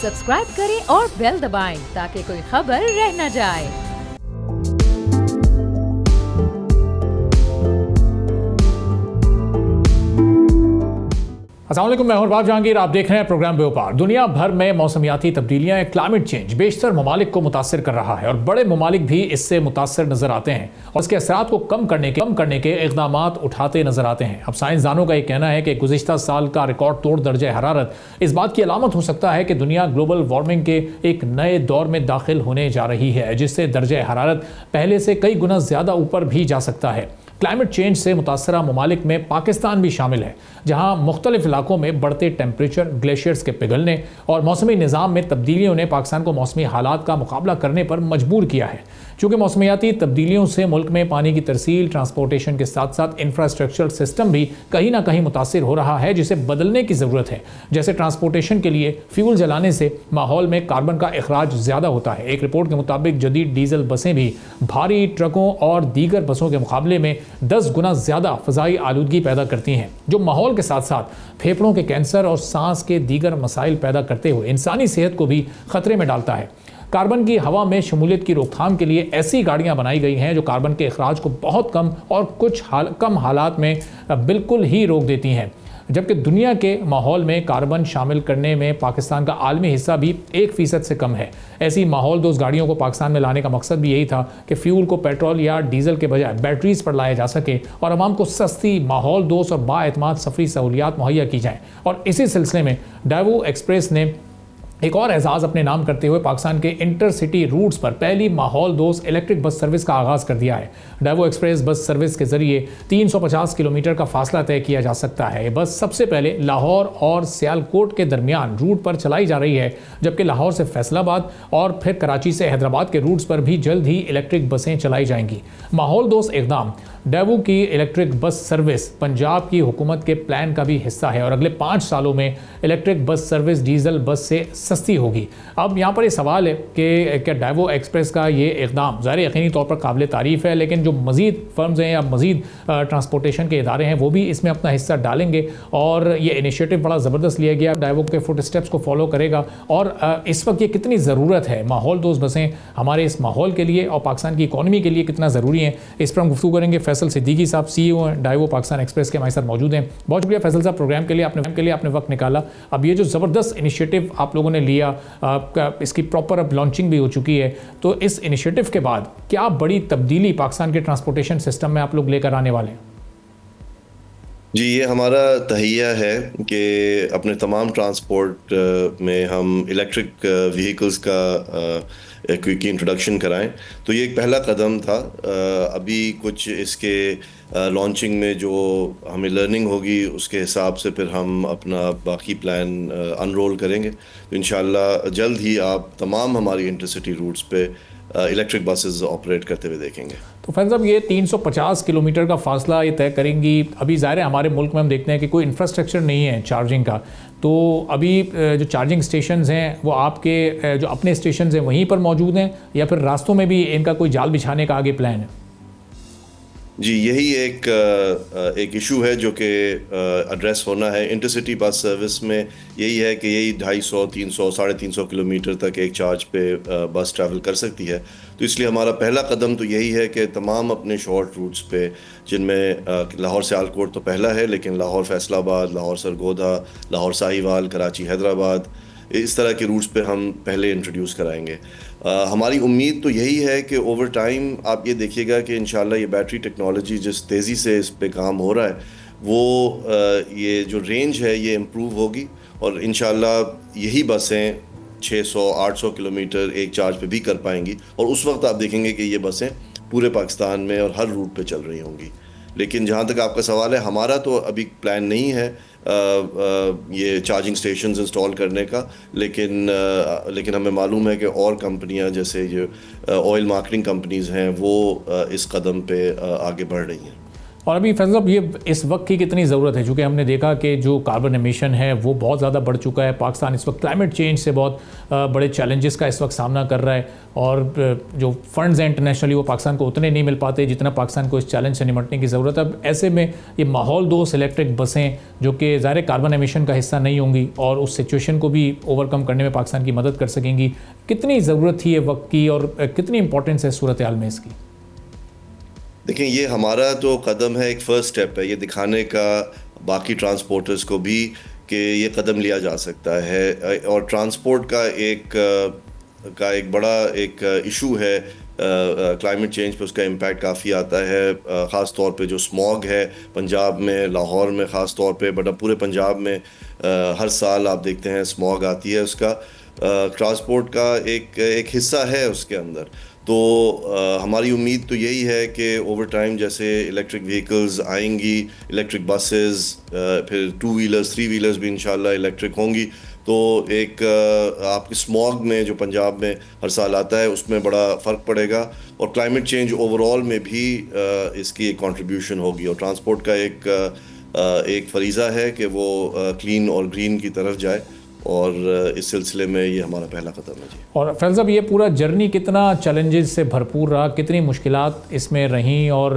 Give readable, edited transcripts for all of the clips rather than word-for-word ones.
Subscribe करें और bell दबाएं ताकि कोई खबर रह न जाए। अस्सलाम वालेकुम, मैं हूं बाब जहांगीर। आप देख रहे हैं प्रोग्राम व्यापार। दुनिया भर में मौसमियाती तब्दीलियां, क्लाइमेट चेंज बेशतर ममालिक को मुतासर कर रहा है और बड़े ममालिक भी इससे मुतासर नजर आते हैं और इसके असरात को कम करने के इक़दाम उठाते नजर आते हैं। अब साइंसदानों का यह कहना है कि गुज़िश्ता साल का रिकॉर्ड तोड़ दर्जा हरारत इस बात की अलामत हो सकता है कि दुनिया ग्लोबल वार्मिंग के एक नए दौर में दाखिल होने जा रही है, जिससे दर्जा हरारत पहले से कई गुना ज़्यादा ऊपर भी जा सकता है। क्लाइमेट चेंज से मुतासरा ममालिक में पाकिस्तान भी शामिल है, जहां मुख्तलिफ इलाकों में बढ़ते टेम्परेचर, ग्लेशियर्स के पिघलने और मौसमी निज़ाम में तब्दीलियों ने पाकिस्तान को मौसमी हालात का मुकाबला करने पर मजबूर किया है। चूँकि मौसमियाती तब्दीलियों से मुल्क में पानी की तरसील, ट्रांसपोर्टेशन के साथ साथ इंफ्रास्ट्रक्चर सिस्टम भी कहीं ना कहीं मुतासर हो रहा है, जिसे बदलने की ज़रूरत है। जैसे ट्रांसपोर्टेशन के लिए फ्यूल जलाने से माहौल में कार्बन का अखराज ज़्यादा होता है। एक रिपोर्ट के मुताबिक जदीद डीजल बसें भी भारी ट्रकों और दीगर बसों के मुकाबले में 10 गुना ज़्यादा फ़ज़ाई आलूदगी पैदा करती हैं, जो माहौल के साथ साथ फेफड़ों के कैंसर और सांस के दीगर मसाइल पैदा करते हुए इंसानी सेहत को भी ख़तरे में डालता है। कार्बन की हवा में शमूलियत की रोकथाम के लिए ऐसी गाड़ियां बनाई गई हैं जो कार्बन के अखराज को बहुत कम और कम हालात में बिल्कुल ही रोक देती हैं, जबकि दुनिया के माहौल में कार्बन शामिल करने में पाकिस्तान का आलमी हिस्सा भी 1% से कम है। ऐसी माहौल दोस्त गाड़ियों को पाकिस्तान में लाने का मकसद भी यही था कि फ्यूल को पेट्रोल या डीजल के बजाय बैटरीज पर लाया जा सके और आवाम को सस्ती, माहौल दोस्त और बाएतमाद सफरी सहूलियात मुहैया की जाएँ। और इसी सिलसिले में डाइवो एक्सप्रेस ने एक और एजाज़ अपने नाम करते हुए पाकिस्तान के इंटरसिटी रूट्स पर पहली माहौल दोस्त इलेक्ट्रिक बस सर्विस का आगाज़ कर दिया है। डाइवो एक्सप्रेस बस सर्विस के जरिए 350 किलोमीटर का फासला तय किया जा सकता है। ये बस सबसे पहले लाहौर और सियालकोट के दरमियान रूट पर चलाई जा रही है, जबकि लाहौर से फैसलाबाद और फिर कराची से हैदराबाद के रूट्स पर भी जल्द ही इलेक्ट्रिक बसें चलाई जाएंगी। माहौल दोस्त इक़दाम डाइवो की इलेक्ट्रिक बस सर्विस पंजाब की हुकूमत के प्लान का भी हिस्सा है और अगले 5 सालों में इलेक्ट्रिक बस सर्विस डीजल बस से सस्ती होगी। अब यहाँ पर ये सवाल है कि क्या डाइवो एक्सप्रेस का ये इक़दाम ज़ाहिर यकीनी तौर पर काबिल तारीफ़ है, लेकिन जो मज़ीद फर्म्स हैं या मज़ीद ट्रांसपोर्टेशन के इदारे हैं वो भी इसमें अपना हिस्सा डालेंगे और ये इनिशिएटिव बड़ा ज़बरदस्त लिया गया, डाइवो के फुट स्टेप्स को फॉलो करेगा। और इस वक्त ये कितनी ज़रूरत है माहौल दोस्त बसें हमारे इस माहौल के लिए और पाकिस्तान की इकॉनमी के लिए कितना ज़रूरी है, इस पर हम गुफ्तगू करेंगे। फैसल सिद्दीकी साहब CEO हैं डाइवो पाकिस्तान एक्सप्रेस के, हमारे साथ मौजूद हैं। बहुत शुक्रिया फैसल साहब प्रोग्राम के लिए आपने वक्त निकाला। अब ये जो ज़बरदस्त इनिशिएटिव आप लोगों ने लिया, इसकी प्रॉपर अब लॉन्चिंग भी हो चुकी है, तो इस इनिशिएटिव के बाद क्या बड़ी तब्दीली पाकिस्तान के ट्रांसपोर्टेशन सिस्टम में आप लोग लेकर आने वाले हैं? जी, ये हमारा तहिया है कि अपने तमाम ट्रांसपोर्ट में हम इलेक्ट्रिक व्हीकल्स की इंट्रोडक्शन कराएं। तो ये एक पहला कदम था। अभी कुछ इसके लॉन्चिंग में जो हमें लर्निंग होगी उसके हिसाब से फिर हम अपना बाकी प्लान अनरोल करेंगे। तो इंशाल्लाह जल्द ही आप तमाम हमारी इंटरसिटी रूट्स पे इलेक्ट्रिक बसेस ऑपरेट करते हुए देखेंगे। तो फैज़ल साहब, ये 350 किलोमीटर का फासला ये तय करेंगी। अभी ज़ाहिर है हमारे मुल्क में हम देखते हैं कि कोई इंफ्रास्ट्रक्चर नहीं है चार्जिंग का, तो अभी जो चार्जिंग स्टेशंस हैं वो आपके जो अपने स्टेशंस हैं वहीं पर मौजूद हैं या फिर रास्तों में भी इनका कोई जाल बिछाने का आगे प्लान है? जी, यही एक इशू है जो कि एड्रेस होना है। इंटरसिटी बस सर्विस में यही है कि यही 250, 300, 350 किलोमीटर तक एक चार्ज पे बस ट्रैवल कर सकती है। तो इसलिए हमारा पहला कदम तो यही है कि तमाम अपने शॉर्ट रूट्स पे, जिनमें लाहौर सियालकोट तो पहला है, लेकिन लाहौर फैसलाबाद, लाहौर सरगोधा, लाहौर साहिवाल, कराची हैदराबाद, इस तरह के रूट्स पे हम पहले इंट्रोड्यूस कराएंगे। हमारी उम्मीद तो यही है कि ओवर टाइम आप ये देखिएगा कि इंशाल्लाह ये बैटरी टेक्नोलॉजी जिस तेज़ी से इस पे काम हो रहा है वो ये जो रेंज है ये इम्प्रूव होगी और इंशाल्लाह यही बसें 600-800 किलोमीटर एक चार्ज पे भी कर पाएंगी और उस वक्त आप देखेंगे कि ये बसें पूरे पाकिस्तान में और हर रूट पे चल रही होंगी। लेकिन जहाँ तक आपका सवाल है, हमारा तो अभी प्लान नहीं है ये चार्जिंग स्टेशंस इंस्टॉल करने का, लेकिन हमें मालूम है कि और कंपनियां जैसे ये ऑयल मार्केटिंग कंपनीज़ हैं वो इस कदम पे आगे बढ़ रही हैं। और अभी फैज़ल साहब, ये इस वक्त की कितनी ज़रूरत है, क्योंकि हमने देखा कि जो कार्बन एमिशन है वो बहुत ज़्यादा बढ़ चुका है। पाकिस्तान इस वक्त क्लाइमेट चेंज से बहुत बड़े चैलेंजेस का इस वक्त सामना कर रहा है, और जो फंड्स हैं इंटरनेशनली वो पाकिस्तान को उतने नहीं मिल पाते जितना पाकिस्तान को इस चैलेंज से निपटने की ज़रूरत है। अब ऐसे में ये माहौल दोस्त इलेक्ट्रिक बसें जो कि ज़ाहिर कार्बन एमिशन का हिस्सा नहीं होंगी और उस सिचुएशन को भी ओवरकम करने में पाकिस्तान की मदद कर सकेंगी, कितनी ज़रूरत थी ये वक्त की और कितनी इंपॉर्टेंस है सूरत हाल में इसकी? देखें, ये हमारा तो कदम है, एक फ़र्स्ट स्टेप है ये दिखाने का बाकी ट्रांसपोर्टर्स को भी कि ये कदम लिया जा सकता है। और ट्रांसपोर्ट का एक बड़ा एक इशू है क्लाइमेट चेंज पे, उसका इम्पैक्ट काफ़ी आता है। ख़ास तौर पे जो स्मॉग है पंजाब में, लाहौर में ख़ास तौर पे, बट पूरे पंजाब में हर साल आप देखते हैं स्मॉग आती है। उसका ट्रांसपोर्ट का एक हिस्सा है उसके अंदर। तो हमारी उम्मीद तो यही है कि ओवर टाइम जैसे इलेक्ट्रिक व्हीकल्स आएंगी, इलेक्ट्रिक बसेस, फिर 2 व्हीलर्स 3 व्हीलर्स भी इंशाल्लाह इलेक्ट्रिक होंगी, तो एक आपके स्मॉग में जो पंजाब में हर साल आता है उसमें बड़ा फ़र्क पड़ेगा, और क्लाइमेट चेंज ओवरऑल में भी इसकी एक कंट्रीब्यूशन होगी। और ट्रांसपोर्ट का एक फरीज़ा है कि वो क्लीन और ग्रीन की तरफ जाए, और इस सिलसिले में ये हमारा पहला कदम है जी। और फैज़ल साहब, ये पूरा जर्नी कितना चैलेंजेस से भरपूर रहा, कितनी मुश्किलात इसमें रहीं, और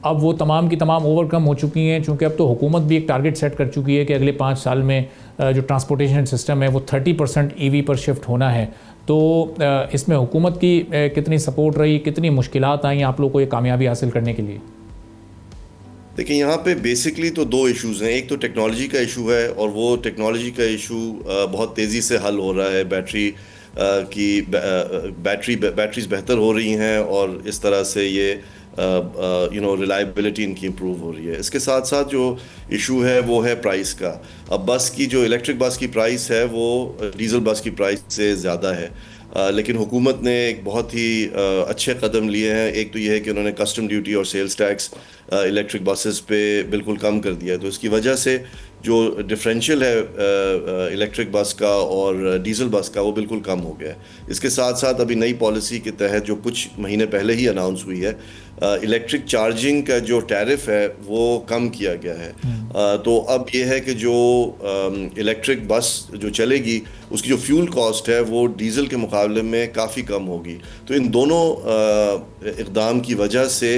अब वो तमाम की तमाम ओवरकम हो चुकी हैं, चूँकि अब तो हुकूमत भी एक टारगेट सेट कर चुकी है कि अगले 5 साल में जो ट्रांसपोर्टेशन सिस्टम है वो 30% EV पर शिफ्ट होना है। तो इसमें हुकूमत की कितनी सपोर्ट रही, कितनी मुश्किलात आई आप लोग को ये कामयाबी हासिल करने के लिए? देखिए, यहाँ पे बेसिकली तो 2 इश्यूज़ हैं। एक तो टेक्नोलॉजी का इशू है, और वो टेक्नोलॉजी का इशू बहुत तेज़ी से हल हो रहा है। बैटरीज़ बेहतर हो रही हैं, और इस तरह से ये रिलायबिलिटी इनकी इम्प्रूव हो रही है। इसके साथ साथ जो इशू है वो है प्राइस का। अब बस की जो इलेक्ट्रिक बस की प्राइस है वो डीजल बस की प्राइस से ज़्यादा है, लेकिन हुकूमत ने एक बहुत ही अच्छे कदम लिए हैं। एक तो ये है कि उन्होंने कस्टम ड्यूटी और सेल्स टैक्स इलेक्ट्रिक बसेस पे बिल्कुल कम कर दिया है, तो इसकी वजह से जो डिफरेंशियल है इलेक्ट्रिक बस का और डीजल बस का वो बिल्कुल कम हो गया है। इसके साथ साथ अभी नई पॉलिसी के तहत जो कुछ महीने पहले ही अनाउंस हुई है, इलेक्ट्रिक चार्जिंग का जो टैरिफ है वो कम किया गया है। तो अब ये है कि जो इलेक्ट्रिक बस जो चलेगी उसकी जो फ्यूल कॉस्ट है वो डीजल के मुकाबले में काफ़ी कम होगी। तो इन दोनों इक़दाम की वजह से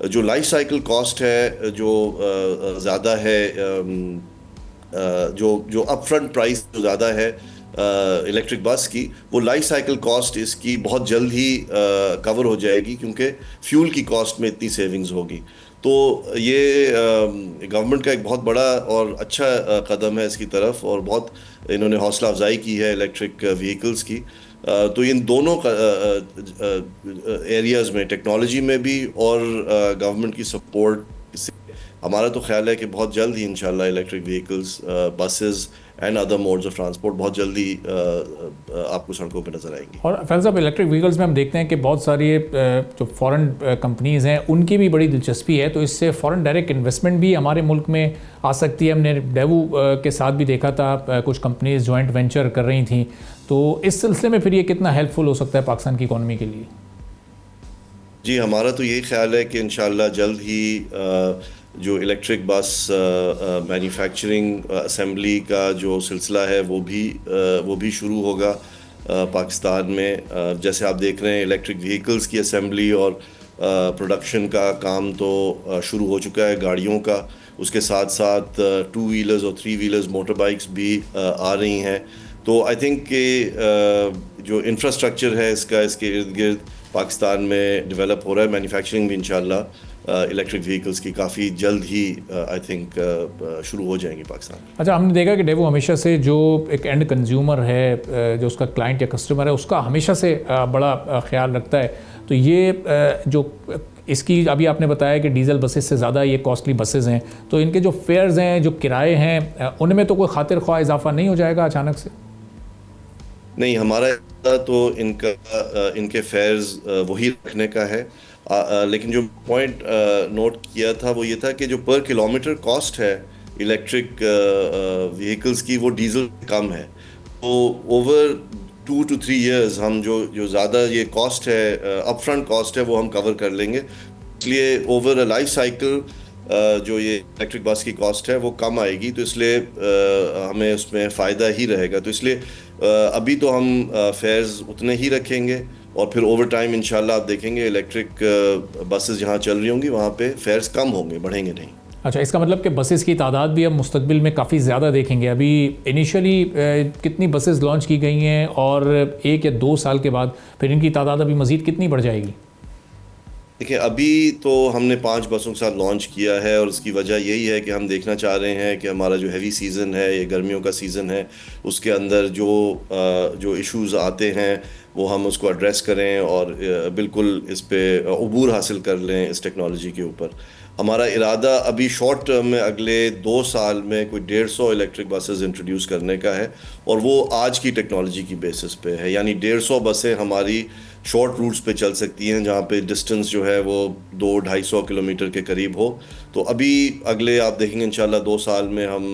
जो लाइफ साइकिल कॉस्ट है जो ज़्यादा है, जो अपफ्रंट प्राइस जो ज़्यादा है इलेक्ट्रिक बस की, वो लाइफ साइकिल कॉस्ट इसकी बहुत जल्द ही कवर हो जाएगी, क्योंकि फ्यूल की कॉस्ट में इतनी सेविंग्स होगी। तो ये गवर्नमेंट का एक बहुत बड़ा और अच्छा कदम है इसकी तरफ, और बहुत इन्होंने हौसला अफजाई की है इलेक्ट्रिक व्हीकल्स की। तो इन दोनों एरियाज़ में, टेक्नोलॉजी में भी और गवर्नमेंट की सपोर्ट से, हमारा तो ख्याल है कि बहुत जल्द ही इंशाल्लाह electric vehicles, buses and other modes of transport बहुत जल्दी आपको सड़कों पे नज़र आएंगी। और फैज़ल साहब, इलेक्ट्रिक व्हीकल्स में हम देखते हैं कि बहुत सारी जो फॉरेन कंपनीज़ हैं उनकी भी बड़ी दिलचस्पी है, तो इससे फॉरेन डायरेक्ट इन्वेस्टमेंट भी हमारे मुल्क में आ सकती है। हमने डेवू के साथ भी देखा था, कुछ कंपनीज जॉइंट वेंचर कर रही थी, तो इस सिलसिले में फिर ये कितना हेल्पफुल हो सकता है पाकिस्तान की इकॉनमी के लिए? जी, हमारा तो यही ख्याल है कि इंशाल्लाह जल्द ही जो इलेक्ट्रिक बस मैन्युफैक्चरिंग असेंबली का जो सिलसिला है वो भी शुरू होगा पाकिस्तान में। जैसे आप देख रहे हैं इलेक्ट्रिक व्हीकल्स की असेंबली और प्रोडक्शन का काम तो शुरू हो चुका है गाड़ियों का। उसके साथ साथ 2 व्हीलर्स और 3 व्हीलर्स मोटर बाइक्स भी आ रही हैं। तो आई थिंक कि जो इंफ्रास्ट्रक्चर है इसके इर्द गिर्द पाकिस्तान में डेवलप हो रहा है। मैन्युफैक्चरिंग भी इंशाल्लाह इलेक्ट्रिक व्हीकल्स की काफ़ी जल्द ही आई थिंक शुरू हो जाएंगी पाकिस्तान। अच्छा, हमने देखा कि डेवो हमेशा से जो एक एंड कंज्यूमर है, जो उसका क्लाइंट या कस्टमर है, उसका हमेशा से बड़ा ख्याल रखता है। तो ये जो इसकी अभी आपने बताया कि डीजल बसेस से ज़्यादा ये कॉस्टली बसेस हैं, तो इनके जो फेयर्स हैं, जो किराए हैं, उनमें तो कोई खातिर ख्वाह इजाफा नहीं हो जाएगा अचानक से? नहीं, हमारा तो इनके फेयर्स वही रखने का है। लेकिन जो पॉइंट नोट किया था वो ये था कि जो पर किलोमीटर कॉस्ट है इलेक्ट्रिक व्हीकल्स की वो डीजल कम है। तो ओवर 2 to 3 years हम जो ज़्यादा ये कॉस्ट है, अपफ्रंट कॉस्ट है, वो हम कवर कर लेंगे। इसलिए ओवर अ लाइफ साइकिल जो ये इलेक्ट्रिक बस की कॉस्ट है वो कम आएगी, तो इसलिए हमें उसमें फ़ायदा ही रहेगा। तो इसलिए अभी तो हम फेयर्स उतने ही रखेंगे और फिर ओवर टाइम इंशाल्लाह आप देखेंगे इलेक्ट्रिक बसेस जहाँ चल रही होंगी वहाँ पे फेयर्स कम होंगे, बढ़ेंगे नहीं। अच्छा, इसका मतलब कि बसेस की तादाद भी अब मुस्तकबिल में काफ़ी ज़्यादा देखेंगे। अभी इनिशियली कितनी बसेस लॉन्च की गई हैं और 1 या 2 साल के बाद फिर इनकी तादाद अभी मज़ीद कितनी बढ़ जाएगी? देखिए, अभी तो हमने 5 बसों के साथ लॉन्च किया है और उसकी वजह यही है कि हम देखना चाह रहे हैं कि हमारा जो हैवी सीज़न है, ये गर्मियों का सीज़न है, उसके अंदर जो इश्यूज़ आते हैं वो हम उसको एड्रेस करें और बिल्कुल इस पे अबूर हासिल कर लें इस टेक्नोलॉजी के ऊपर। हमारा इरादा अभी शॉर्ट टर्म में अगले 2 साल में कोई 150 इलेक्ट्रिक बसेस इंट्रोड्यूस करने का है और वो आज की टेक्नोलॉजी की बेसिस पे है। यानी 150 बसें हमारी शॉर्ट रूट्स पे चल सकती हैं जहाँ पे डिस्टेंस जो है वो 200-250 किलोमीटर के करीब हो। तो अभी अगले आप देखेंगे इंशाल्लाह 2 साल में हम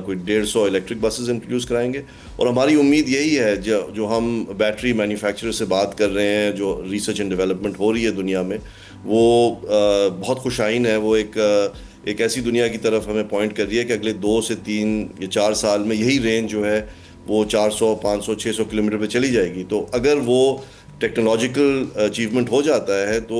कोई 150 इलेक्ट्रिक बसेस इंट्रोड्यूस कराएंगे और हमारी उम्मीद यही है जो हम बैटरी मैन्युफैक्चरर से बात कर रहे हैं, जो रिसर्च एंड डेवलपमेंट हो रही है दुनिया में, वो बहुत खुशाइन है। वो एक ऐसी दुनिया की तरफ हमें पॉइंट कर रही है कि अगले 2 से 3 या 4 साल में यही रेंज जो है वो 400, 500, 600 किलोमीटर पे चली जाएगी। तो अगर वो टेक्नोलॉजिकल अचीवमेंट हो जाता है तो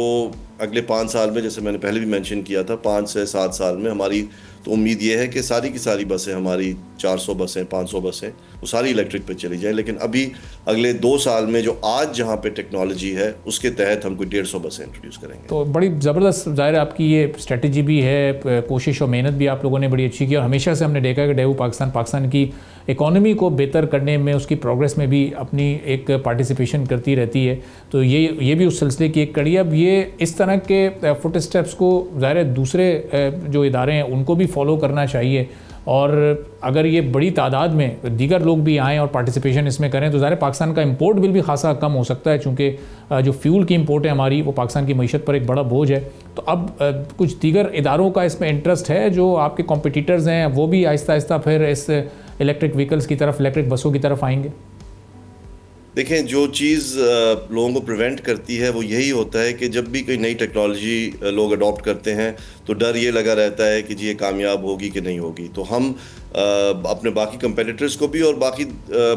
अगले 5 साल में, जैसे मैंने पहले भी मेंशन किया था, 5 से 7 साल में हमारी तो उम्मीद ये है कि सारी की सारी बसें हमारी 400 बसें, 500 बसें वो सारी इलेक्ट्रिक पे चली जाएं। लेकिन अभी अगले 2 साल में जो आज जहाँ पे टेक्नोलॉजी है उसके तहत हम कोई 150 बसें इंट्रोड्यूस करेंगे। तो बड़ी ज़बरदस्त ज़ाहिर आपकी ये स्ट्रेटजी भी है, कोशिश और मेहनत भी आप लोगों ने बड़ी अच्छी की और हमेशा से हमने देखा है कि डेवू पाकिस्तान की इकॉनमी को बेहतर करने में, उसकी प्रोग्रेस में भी अपनी एक पार्टिसिपेशन करती रहती है। तो ये भी उस सिलसिले की एक कड़ी है। अब ये इस तरह के फुट स्टेप्स को ज़ाहिर है दूसरे जो इदारे हैं उनको भी फॉलो करना चाहिए और अगर ये बड़ी तादाद में दीगर लोग भी आएँ और पार्टिसिपेशन इसमें करें तो ज़ाहिर पाकिस्तान का इंपोर्ट बिल भी खासा कम हो सकता है, चूँकि जो फ्यूल की इंपोर्ट है हमारी वो पाकिस्तान की मईशत पर एक बड़ा बोझ है। तो अब कुछ दीगर इदारों का इसमें इंटरेस्ट है, जो आपके कॉम्पिटिटर्स हैं वो भी आहिस्ता आहिस्ता फिर इस इलेक्ट्रिक व्हीकल्स की तरफ, इलेक्ट्रिक बसों की तरफ आएंगे। देखें, जो चीज़ लोगों को प्रिवेंट करती है वो यही होता है कि जब भी कोई नई टेक्नोलॉजी लोग अडॉप्ट करते हैं तो डर ये लगा रहता है कि जी ये कामयाब होगी कि नहीं होगी। तो हम अपने बाकी कंपेटिटर्स को भी और बाकी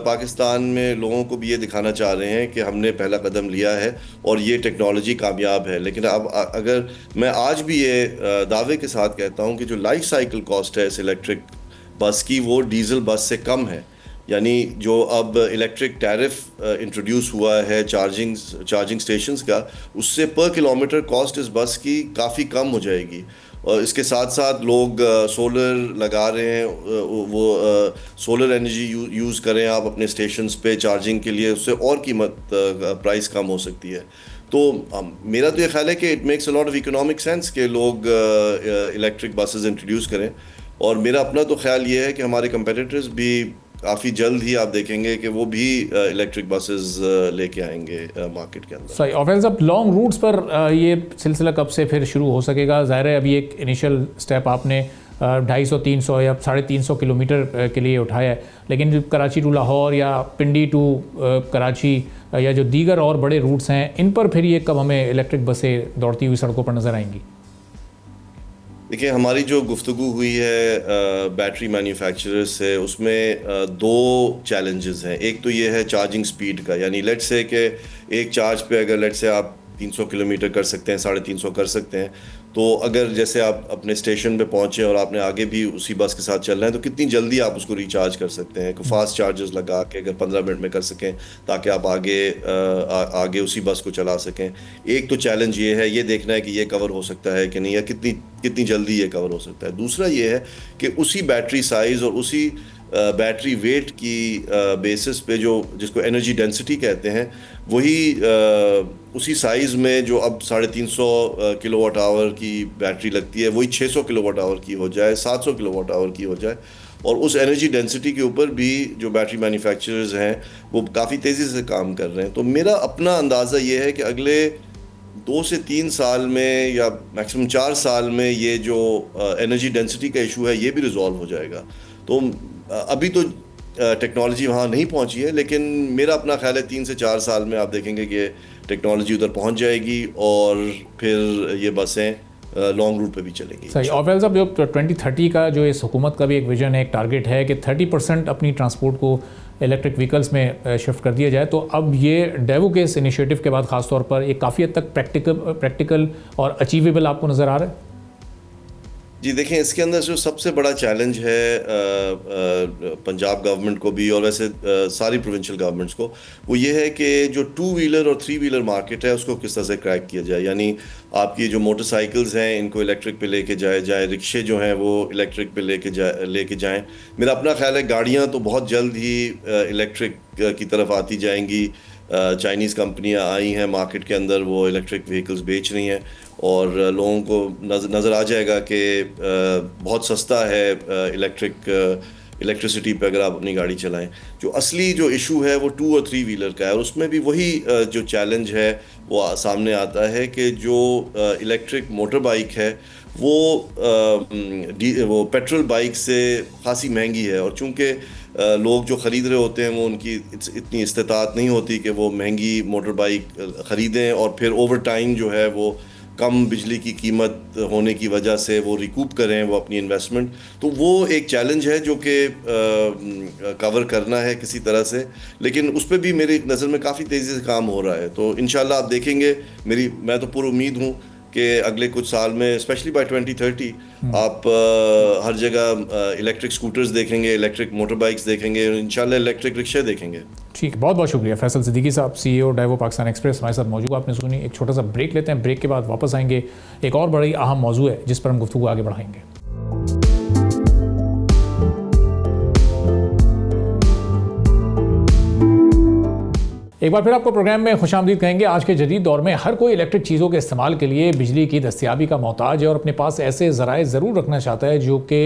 पाकिस्तान में लोगों को भी ये दिखाना चाह रहे हैं कि हमने पहला कदम लिया है और ये टेक्नोलॉजी कामयाब है। लेकिन अब अगर मैं आज भी ये दावे के साथ कहता हूँ कि जो लाइफ साइकिल कॉस्ट है इस इलेक्ट्रिक बस की वो डीजल बस से कम है। यानी जो अब इलेक्ट्रिक टैरिफ इंट्रोड्यूस हुआ है चार्जिंग स्टेशंस का, उससे पर किलोमीटर कॉस्ट इस बस की काफ़ी कम हो जाएगी। और इसके साथ साथ लोग सोलर लगा रहे हैं, वो सोलर एनर्जी यूज़ करें आप अपने स्टेशंस पे चार्जिंग के लिए, उससे और कीमत प्राइस कम हो सकती है। तो मेरा तो ये ख्याल है कि it makes a lot of economic sense कि लोग इलेक्ट्रिक बसेस इंट्रोड्यूस करें। और मेरा अपना तो ख्याल ये है कि हमारे कंपेटिटर्स भी काफ़ी जल्द ही आप देखेंगे कि वो भी इलेक्ट्रिक बसेस लेके आएंगे मार्केट के अंदर। सही। और अब लॉन्ग रूट्स पर ये सिलसिला कब से फिर शुरू हो सकेगा? ज़ाहिर है अभी एक इनिशियल स्टेप आपने 250, 300 या 350 किलोमीटर के लिए उठाया है, लेकिन जो कराची टू लाहौर या पिंडी टू कराची या जो दीगर और बड़े रूट्स हैं, इन पर फिर ये कब हमें इलेक्ट्रिक बसें दौड़ती हुई सड़कों पर नज़र आएंगी? देखिए, हमारी जो गुफ्तगू हुई है बैटरी मैन्युफैक्चरर से, उसमें 2 चैलेंजेस हैं। एक तो ये है चार्जिंग स्पीड का, यानी लेट्स से कि एक चार्ज पे अगर लेट्स से आप 300 किलोमीटर कर सकते हैं, 350 कर सकते हैं, तो अगर जैसे आप अपने स्टेशन पे पहुंचे और आपने आगे भी उसी बस के साथ चलना है तो कितनी जल्दी आप उसको रिचार्ज कर सकते हैं। फास्ट चार्जर्स लगा के अगर 15 मिनट में कर सकें ताकि आप आगे उसी बस को चला सकें। एक तो चैलेंज ये है, ये देखना है कि ये कवर हो सकता है कि नहीं, या कितनी जल्दी ये कवर हो सकता है। दूसरा ये है कि उसी बैटरी साइज़ और उसी बैटरी वेट की बेसिस पे जिसको एनर्जी डेंसिटी कहते हैं, वही उसी साइज़ में जो अब 350 किलोवाट आवर की बैटरी लगती है, वही 600 किलोवाट आवर की हो जाए, 700 किलोवाट आवर की हो जाए। और उस एनर्जी डेंसिटी के ऊपर भी जो बैटरी मैन्युफैक्चरर्स हैं वो काफ़ी तेज़ी से काम कर रहे हैं। तो मेरा अपना अंदाज़ा ये है कि अगले 2 से 3 साल में या मैक्सिमम 4 साल में ये जो एनर्जी डेंसिटी का इशू है ये भी रिजॉल्व हो जाएगा। तो अभी तो टेक्नोलॉजी वहाँ नहीं पहुँची है, लेकिन मेरा अपना ख्याल है 3 से 4 साल में आप देखेंगे कि टेक्नोलॉजी उधर पहुँच जाएगी और फिर ये बसें लॉन्ग रूट पे भी चलेंगी। सही। और वेल साहब, जो 2030 का जो इस हुकूमत का भी एक विजन है, एक टारगेट है कि 30% अपनी ट्रांसपोर्ट को इलेक्ट्रिक व्हीकल्स में शिफ्ट कर दिया जाए, तो अब ये डेवो के इस इनिशिएटिव के बाद खास तौर पर ये काफ़ी हद तक प्रैक्टिकल और अचीवेबल आपको नज़र आ रहा है? जी देखें, इसके अंदर जो सबसे बड़ा चैलेंज है पंजाब गवर्नमेंट को भी और वैसे सारी प्रोविंशियल गवर्नमेंट्स को, वो ये है कि जो 2 व्हीलर और 3 व्हीलर मार्केट है उसको किस तरह से क्रैक किया जाए। यानी आपकी जो मोटरसाइकिल्स हैं इनको इलेक्ट्रिक पे लेके जाए, रिक्शे जो हैं वो इलेक्ट्रिक पे लेके जाएं। मेरा अपना ख्याल है गाड़ियाँ तो बहुत जल्द ही इलेक्ट्रिक की तरफ आती जाएंगी। चाइनीज़ कंपनियां आई हैं मार्केट के अंदर, वो इलेक्ट्रिक व्हीकल्स बेच रही हैं और लोगों को नज़र आ जाएगा कि बहुत सस्ता है इलेक्ट्रिसिटी पे अगर आप अपनी गाड़ी चलाएं। जो असली जो इशू है वो 2 और 3 व्हीलर का है, और उसमें भी वही जो चैलेंज है वो सामने आता है कि जो इलेक्ट्रिक मोटर बाइक है वो पेट्रोल बाइक से खासी महंगी है, और चूंकि लोग जो ख़रीद रहे होते हैं वो उनकी इतनी इस्तेताअत नहीं होती कि वो महंगी मोटर बाइक ख़रीदें और फिर ओवर टाइम जो है वो कम बिजली की कीमत होने की वजह से वो रिकूप करें वो अपनी इन्वेस्टमेंट। तो वो एक चैलेंज है जो कि कवर करना है किसी तरह से, लेकिन उस पर भी मेरी नज़र में काफ़ी तेज़ी से काम हो रहा है। तो इंशाल्लाह आप देखेंगे, मैं तो पूरी उम्मीद हूँ कि अगले कुछ साल में स्पेशली बाय 2030 आप हर जगह इलेक्ट्रिक स्कूटर्स देखेंगे, इलेक्ट्रिक मोटर बाइक्स देखेंगे, इंशाल्लाह इलेक्ट्रिक रिक्शे देखेंगे। ठीक, बहुत बहुत शुक्रिया फैसल सिद्दीकी साहब, CEO डाइवो पाकिस्तान एक्सप्रेस, हमारे साथ मौजूद। आपने सुनी, एक छोटा सा ब्रेक लेते हैं, ब्रेक के बाद वापस आएंगे। एक और बड़ी अहम मौजू है जिस पर हम गुफ्तगू आगे बढ़ाएंगे। एक बार फिर आपको प्रोग्राम में खुशामदीद कहेंगे। आज के जदीद दौर में हर कोई इलेक्ट्रिक चीज़ों के इस्तेमाल के लिए बिजली की दस्तियाबी का मोहताज है और अपने पास ऐसे ज़राए ज़रूर रखना चाहता है जो कि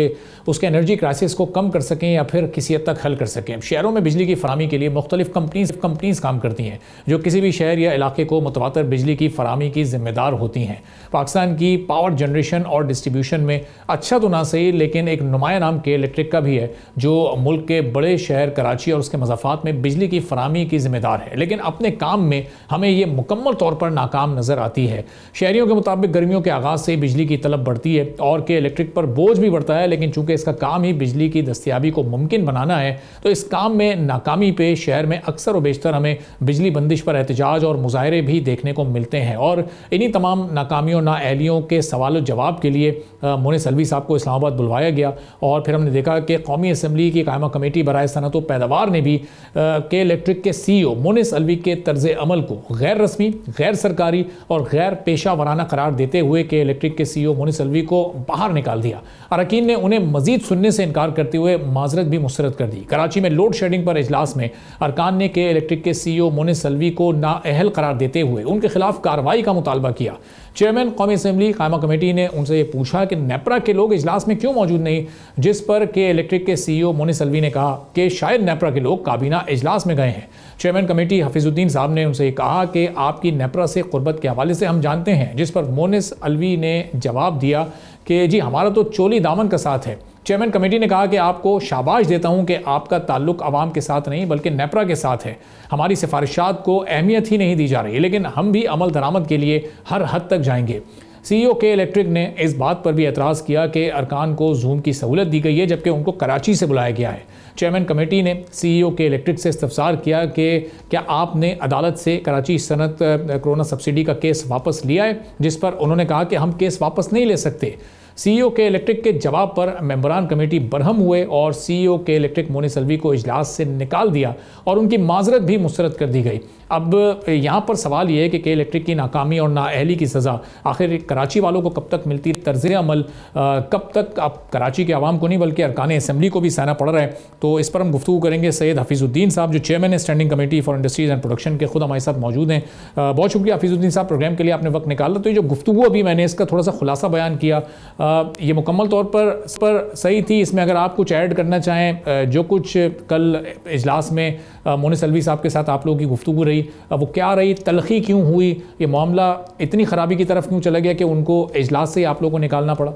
उसके एनर्जी क्राइसिस को कम कर सकें या फिर किसी हद तक हल कर सकें। शहरों में बिजली की फराहमी के लिए मुख्तलिफ कंपनीज काम करती हैं जो किसी भी शहर या इलाके को मुतवातर बिजली की फराहमी की जिम्मेदार होती हैं। पाकिस्तान की पावर जनरेशन और डिस्ट्रीब्यूशन में अच्छा तो ना सही, लेकिन एक नुमाया नाम के इलेक्ट्रिक का भी है जो मुल्क के बड़े शहर कराची और उसके मज़ाफ़ात में बिजली की फराहमी की जिम्मेदार है, लेकिन अपने काम में हमें यह मुकम्मल तौर पर नाकाम नजर आती है। शहरियों के मुताबिक गर्मियों के आगाज से बिजली की तलब बढ़ती है और के इलेक्ट्रिक पर बोझ भी बढ़ता है, लेकिन चूंकि इसका काम ही बिजली की दस्तियाबी को मुमकिन बनाना है तो इस काम में नाकामी पे शहर में अक्सर और बेशतर हमें बिजली बंदिश पर एहतजाज और मुजाहरे भी देखने को मिलते हैं। और इन्हीं तमाम नाकामियों नाअहलियों के सवाल जवाब के लिए मोनिस अलवी साहब को इस्लामाबाद बुलवाया गया और फिर हमने देखा कि कौमी असम्बली की कायमा कमेटी बराए सनअत व पैदावार ने भी के इलेक्ट्रिक के CEO मोनिस अलवी के तर्ज अमल को गैर रस्मी, गैर सरकारी और गैर पेशा वराना करार देते हुए के इलेक्ट्रिक के CEO मोनिस अलवी को बाहर निकाल दिया। अरकान ने उन्हें मजीद सुनने से इनकार करते हुए माजरत भी मुस्तरद कर दी। कराची में लोड शेडिंग पर इजलास में अरकान ने के इलेक्ट्रिक के CEO मोनिस अलवी को नाअहल करार देते हुए उनके खिलाफ कार्रवाई का मुतालबा किया। चेयरमैन कौमी असम्बली कायमा कमेटी ने उनसे ये पूछा कि नेपरा के लोग इजलास में क्यों मौजूद नहीं, जिस पर के इलेक्ट्रिक के CEO मोनिस अलवी ने कहा कि शायद नेपरा के लोग काबीना इजलास में गए हैं। चेयरमैन कमेटी हफीजुद्दीन साहब ने उनसे कहा कि आपकी नेपरा से कुर्बत के हवाले से हम जानते हैं, जिस पर मोनिस अलवी ने जवाब दिया कि जी हमारा तो चोली दामन का साथ है। चेयरमैन कमेटी ने कहा कि आपको शाबाश देता हूं कि आपका ताल्लुक आवाम के साथ नहीं बल्कि नेपरा के साथ है। हमारी सिफारिशात को अहमियत ही नहीं दी जा रही, लेकिन हम भी अमल दरामद के लिए हर हद तक जाएंगे। CEO के इलेक्ट्रिक ने इस बात पर भी एतराज़ किया कि अरकान को जूम की सहूलत दी गई है जबकि उनको कराची से बुलाया गया है। चेयरमैन कमेटी ने CEO के इलेक्ट्रिक से इस्तफसार किया कि क्या आपने अदालत से कराची सनत कोरोना सब्सिडी का केस वापस लिया है, जिस पर उन्होंने कहा कि हम केस वापस नहीं ले सकते। CEO के इलेक्ट्रिक के जवाब पर मेंबरान कमेटी बरहम हुए और CEO के इलेक्ट्रिक मोनिस अलवी को इजलास से निकाल दिया और उनकी माजरत भी मुस्तरद कर दी गई। अब यहाँ पर सवाल ये है कि के इलेक्ट्रिक की नाकामी और नाअहली की सज़ा आखिर कराची वालों को कब तक मिलती, तर्ज अमल कब तक अब कराची के आवाम को नहीं बल्कि अरकान असम्बली को भी सहना पड़ रहा है। तो इस पर हम गुफ्तगू करेंगे। सैयद हफीजुद्दीन साहब जो चेयरमैन है standing committee for industries and production के, खुद हमारे साथ मौजूद हैं। बहुत शुक्रिया हफीजुद्दीन साहब, प्रोग्राम के लिए आपने वक्त निकाला। तो ये जो गुफ्तगू अभी मैंने इसका थोड़ा सा खुलासा बयान किया, ये मुकम्मल तौर पर सही थी। इसमें अगर आप कुछ ऐड करना चाहें, जो कुछ कल इजलास में मोनिस अलवी साहब के साथ आप लोगों की गुफ्तगू रही, वो क्या रही, तलखी क्यों हुई, ये मामला इतनी ख़राबी की तरफ क्यों चला गया कि उनको इजलास से आप लोगों को निकालना पड़ा?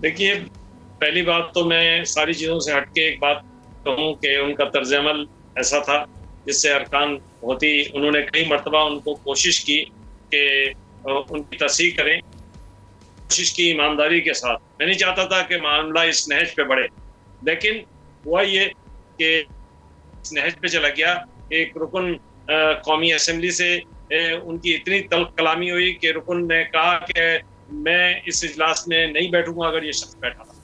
देखिए, पहली बात तो मैं सारी चीज़ों से हटके एक बात कहूँ कि उनका तर्ज अमल ऐसा था जिससे अरकान बहुत ही, उन्होंने कई मरतबा उनको कोशिश की कि उनकी तस्दीक करें कोशिश की ईमानदारी के साथ। मैं नहीं चाहता था कि मामला इस नहज पे बढ़े, लेकिन हुआ ये कि इस नहज पे चला गया। एक रुकन कौमी असेंबली से उनकी इतनी तल्ख कलामी हुई कि रुकन ने कहा कि मैं इस इजलास में नहीं बैठूंगा अगर ये शख्स बैठा था।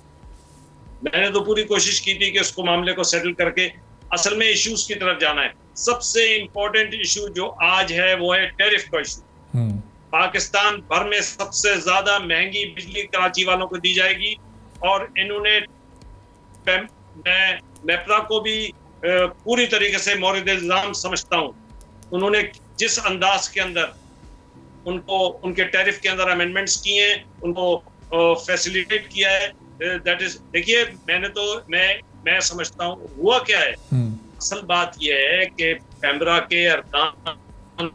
मैंने तो पूरी कोशिश की थी कि उसको मामले को सेटल करके असल में इश्यूज की तरफ जाना है। सबसे इम्पोर्टेंट इशू जो आज है वो है टैरिफ का इशू। पाकिस्तान भर में सबसे ज्यादा महंगी बिजली कराची वालों को दी जाएगी, और इन्होंने नेपरा को भी पूरी तरीके से मोरिद इल्जाम समझता हूँ। उन्होंने जिस अंदाज के अंदर उनको उनके टैरिफ के अंदर अमेंडमेंट्स किए हैं, उनको फैसिलिटेट किया है, दैट इज, देखिए मैं समझता हूँ हुआ क्या है। असल बात यह है कि पैमरा के अरकान